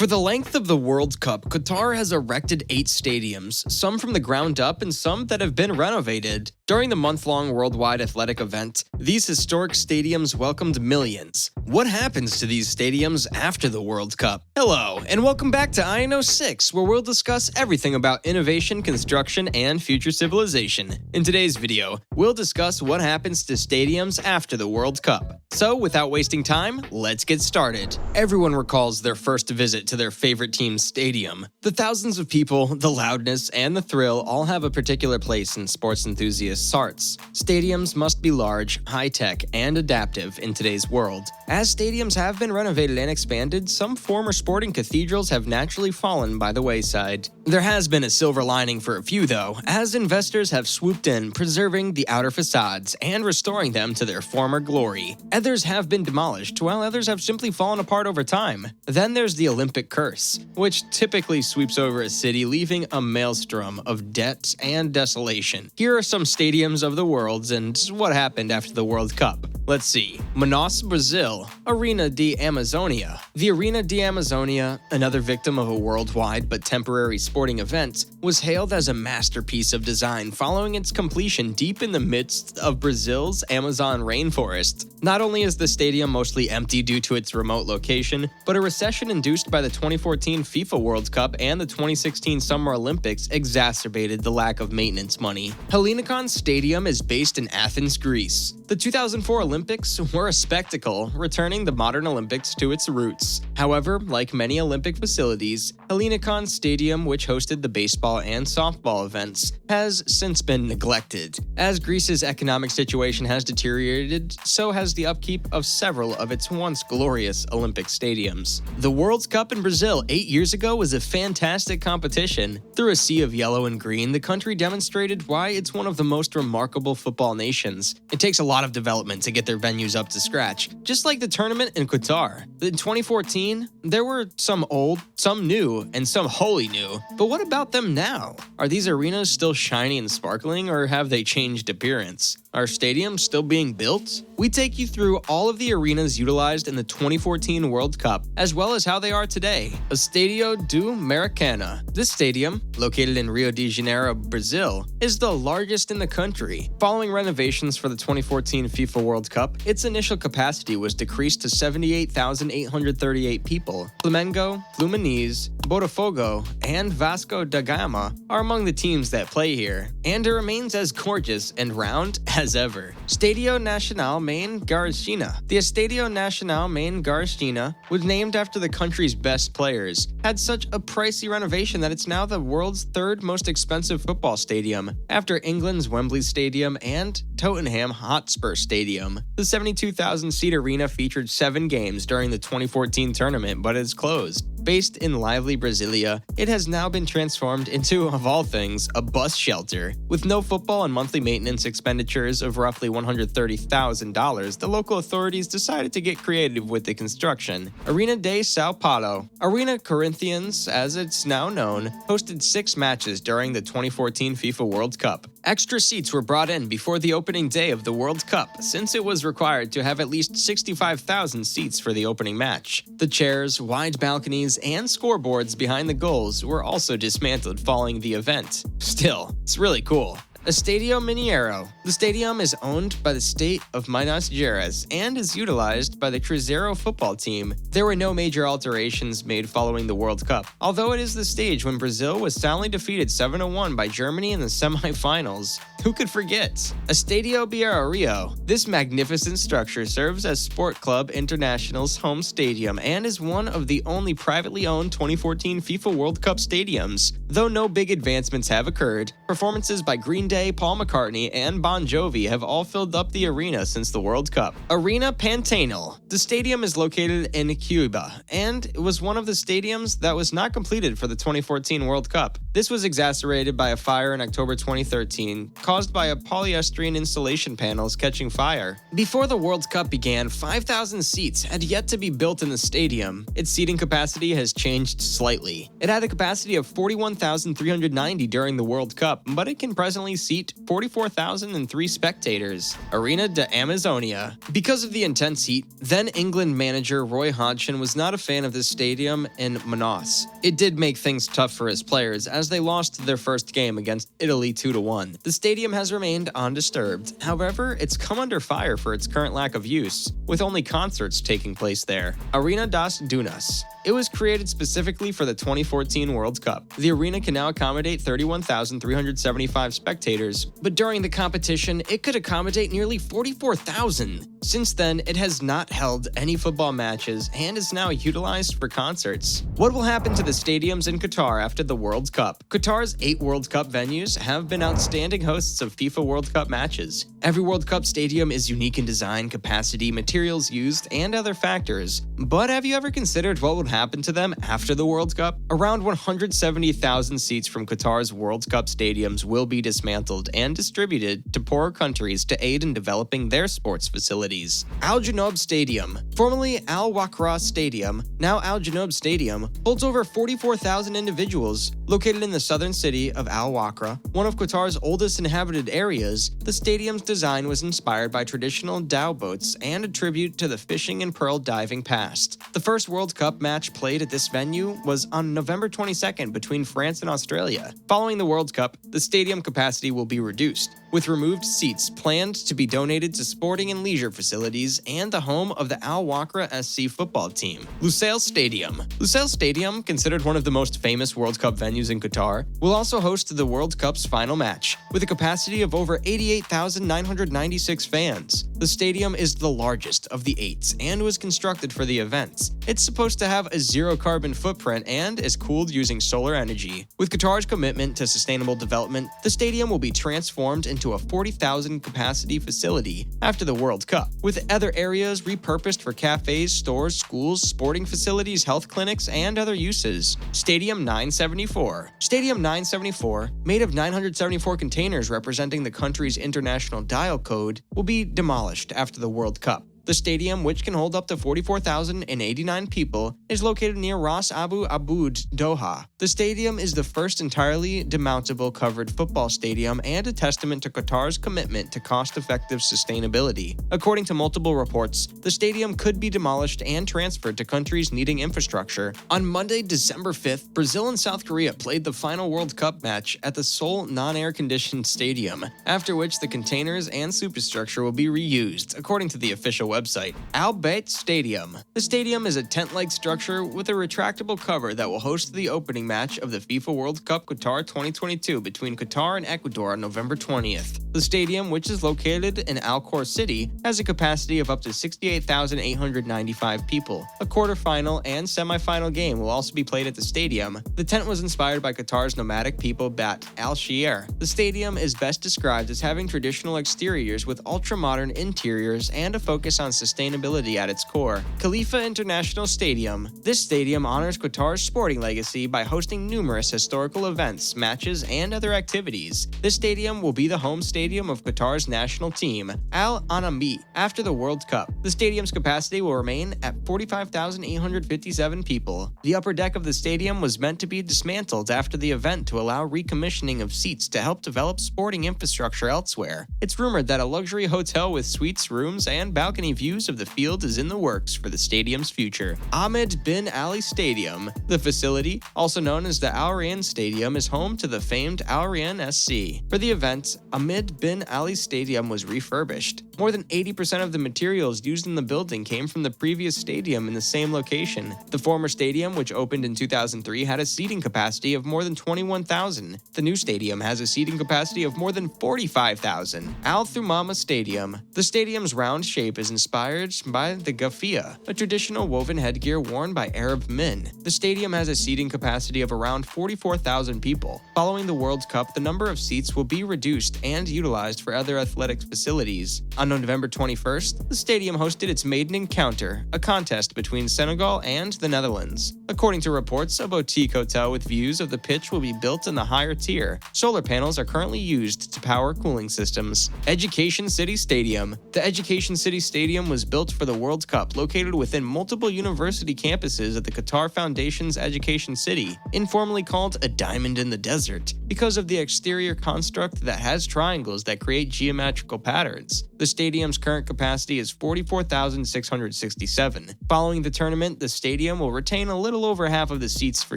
For the length of the World Cup, Qatar has erected 8 stadiums, some from the ground up and some that have been renovated. During the month-long worldwide athletic event, these historic stadiums welcomed millions. What happens to these stadiums after the World Cup? Hello, and welcome back to INO6, where we'll discuss everything about innovation, construction, and future civilization. In today's video, we'll discuss what happens to stadiums after the World Cup. So, without wasting time, let's get started. Everyone recalls their first visit to their favorite team's stadium. The thousands of people, the loudness, and the thrill all have a particular place in sports enthusiasts' hearts. Stadiums must be large, high-tech, and adaptive in today's world. As stadiums have been renovated and expanded, some former sporting cathedrals have naturally fallen by the wayside. There has been a silver lining for a few, though, as investors have swooped in, preserving the outer facades and restoring them to their former glory. Others have been demolished, while others have simply fallen apart over time. Then there's the Olympic curse, which typically sweeps over a city, leaving a maelstrom of debt and desolation. Here are some stadiums of the world and what happened after the World Cup. Let's see. Manaus, Brazil. Arena de Amazonia. The Arena de Amazonia, another victim of a worldwide but temporary sporting event, was hailed as a masterpiece of design following its completion deep in the midst of Brazil's Amazon rainforest. Not only is the stadium mostly empty due to its remote location, but a recession induced by the 2014 FIFA World Cup and the 2016 Summer Olympics exacerbated the lack of maintenance money. Hellinikon Stadium is based in Athens, Greece. The 2004 Olympics were a spectacle, returning the modern Olympics to its roots. However, like many Olympic facilities, Hellinikon Stadium, which hosted the baseball and softball events, has since been neglected. As Greece's economic situation has deteriorated, so has the upkeep of several of its once glorious Olympic stadiums. The World Cup in Brazil 8 years ago was a fantastic competition. Through a sea of yellow and green, the country demonstrated why it's one of the most remarkable football nations. It takes a lot of development to get their venues up to scratch, just like the tournament in Qatar. In 2014, there were some old, some new, and some wholly new. But what about them now? Are these arenas still shiny and sparkling, or have they changed appearance? Are stadiums still being built? We take you through all of the arenas utilized in the 2014 World Cup, as well as how they are today. Estádio do Maracanã. This stadium, located in Rio de Janeiro, Brazil, is the largest in the country. Following renovations for the 2014 FIFA World Cup, its initial capacity was decreased to 78,838 people. Flamengo, Fluminense, Botafogo, and Vasco da Gama are among the teams that play here, and it remains as gorgeous and round as ever. Estádio Nacional Main Garrincha. The Estádio Nacional Main Garrincha was named after the country's best players, had such a pricey renovation that it's now the world's third most expensive football stadium, after England's Wembley Stadium and Tottenham Hotspur Stadium. The 72,000-seat arena featured 7 games during the 2014 tournament, but is closed. Based in lively Brasilia, it has now been transformed into, of all things, a bus shelter. With no football and monthly maintenance expenditures of roughly $130,000, the local authorities decided to get creative with the construction. Arena de São Paulo. Arena Corinthians, as it's now known, hosted 6 matches during the 2014 FIFA World Cup. Extra seats were brought in before the opening day of the World Cup, since it was required to have at least 65,000 seats for the opening match. The chairs, wide balconies, and scoreboards behind the goals were also dismantled following the event. Still, it's really cool. Estádio Mineiro. The stadium is owned by the state of Minas Gerais and is utilized by the Cruzeiro football team. There were no major alterations made following the World Cup, although it is the stage when Brazil was soundly defeated 7-1 by Germany in the semifinals. Who could forget? Estádio Beira-Rio. This magnificent structure serves as Sport Club Internacional's home stadium and is one of the only privately owned 2014 FIFA World Cup stadiums. Though no big advancements have occurred, performances by Green Day, Paul McCartney, and Bon Jovi have all filled up the arena since the World Cup. Arena Pantanal. The stadium is located in Cuba, and it was one of the stadiums that was not completed for the 2014 World Cup. This was exacerbated by a fire in October 2013, caused by a polyester insulation panels catching fire. Before the World Cup began, 5,000 seats had yet to be built in the stadium. Its seating capacity has changed slightly. It had a capacity of 41,390 during the World Cup, but it can presently seat 44,003 spectators. Arena de Amazonia. Because of the intense heat, then England manager Roy Hodgson was not a fan of this stadium in Manaus. It did make things tough for his players as they lost their first game against Italy 2-1. The stadium has remained undisturbed. However, it's come under fire for its current lack of use, with only concerts taking place there. Arena das Dunas. It was created specifically for the 2014 World Cup. The arena can now accommodate 31,375 spectators, but during the competition, it could accommodate nearly 44,000. Since then, it has not held any football matches and is now utilized for concerts. What will happen to the stadiums in Qatar after the World Cup? Qatar's 8 World Cup venues have been outstanding hosts of FIFA World Cup matches. Every World Cup stadium is unique in design, capacity, materials used, and other factors. But have you ever considered what would happen to them after the World Cup? Around 170,000 seats from Qatar's World Cup stadiums will be dismantled and distributed to poorer countries to aid in developing their sports facilities. Al Janoub Stadium, formerly Al Wakra Stadium, now Al Janoub Stadium, holds over 44,000 individuals. Located in the southern city of Al Wakra, one of Qatar's oldest inhabited areas, the stadium's design was inspired by traditional dhow boats and a tribute to the fishing and pearl diving past. The first World Cup match played at this venue was on November 22nd between France and Australia. Following the World Cup, the stadium capacity will be reduced, with removed seats planned to be donated to sporting and leisure facilities and the home of the Al Wakra SC football team. Lusail Stadium. Lusail Stadium, considered one of the most famous World Cup venues in Qatar, will also host the World Cup's final match, with a capacity of over 88,996 fans. The stadium is the largest of the 8 and was constructed for the events. It's supposed to have a zero-carbon footprint and is cooled using solar energy. With Qatar's commitment to sustainable development, the stadium will be transformed into a 40,000 capacity facility after the World Cup, with other areas repurposed for cafes, stores, schools, sporting facilities, health clinics, and other uses. Stadium 974. Stadium 974, made of 974 containers representing the country's international dial code, will be demolished after the World Cup. The stadium, which can hold up to 44,089 people, is located near Ras Abu Aboud, Doha. The stadium is the first entirely demountable covered football stadium and a testament to Qatar's commitment to cost-effective sustainability. According to multiple reports, the stadium could be demolished and transferred to countries needing infrastructure. On Monday, December 5th, Brazil and South Korea played the final World Cup match at the Seoul non-air-conditioned stadium, after which the containers and superstructure will be reused, according to the official website. Al Bayt Stadium. The stadium is a tent-like structure with a retractable cover that will host the opening match of the FIFA World Cup Qatar 2022 between Qatar and Ecuador on November 20th. The stadium, which is located in Al Khor City, has a capacity of up to 68,895 people. A quarterfinal and semifinal game will also be played at the stadium. The tent was inspired by Qatar's nomadic people Bat al-Shir. The stadium is best described as having traditional exteriors with ultra-modern interiors and a focus on sustainability at its core. Khalifa International Stadium. This stadium honors Qatar's sporting legacy by hosting numerous historical events, matches, and other activities. This stadium will be the home stadium of Qatar's national team, Al Anami, after the World Cup. The stadium's capacity will remain at 45,857 people. The upper deck of the stadium was meant to be dismantled after the event to allow recommissioning of seats to help develop sporting infrastructure elsewhere. It's rumored that a luxury hotel with suites, rooms, and balcony views of the field is in the works for the stadium's future. Ahmed bin Ali Stadium. The facility, also known as the Al Rayyan Stadium, is home to the famed Al Rayyan SC. For the event, Ahmed bin Ali Stadium was refurbished. More than 80% of the materials used in the building came from the previous stadium in the same location. The former stadium, which opened in 2003, had a seating capacity of more than 21,000. The new stadium has a seating capacity of more than 45,000. Al Thumama Stadium. The stadium's round shape is inspired by the gafia, a traditional woven headgear worn by Arab men. The stadium has a seating capacity of around 44,000 people. Following the World Cup, the number of seats will be reduced and utilized for other athletic facilities. An November 21st, the stadium hosted its maiden encounter, a contest between Senegal and the Netherlands. According to reports, a boutique hotel with views of the pitch will be built in the higher tier. Solar panels are currently used to power cooling systems. Education City Stadium. The Education City Stadium was built for the World Cup, located within multiple university campuses at the Qatar Foundation's Education City, informally called a diamond in the desert, because of the exterior construct that has triangles that create geometrical patterns. The stadium's current capacity is 44,667. Following the tournament, the stadium will retain a little over half of the seats for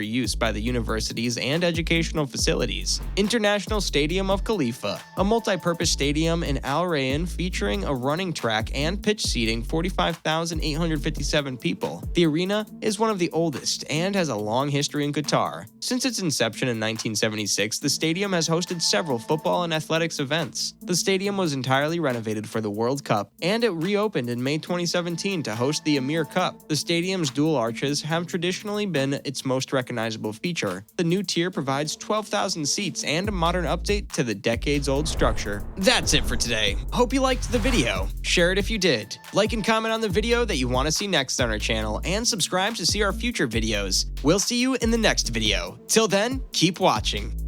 use by the universities and educational facilities. International Stadium of Khalifa, a multi-purpose stadium in Al Rayyan featuring a running track and pitch seating 45,857 people. The arena is one of the oldest and has a long history in Qatar. Since its inception in 1976, the stadium has hosted several football and athletics events. The stadium was entirely renovated for the World Cup, and it reopened in May 2017 to host the Emir Cup. The stadium's dual arches have traditionally been its most recognizable feature. The new tier provides 12,000 seats and a modern update to the decades-old structure. That's it for today. Hope you liked the video. Share it if you did. Like and comment on the video that you want to see next on our channel, and subscribe to see our future videos. We'll see you in the next video. Till then, keep watching.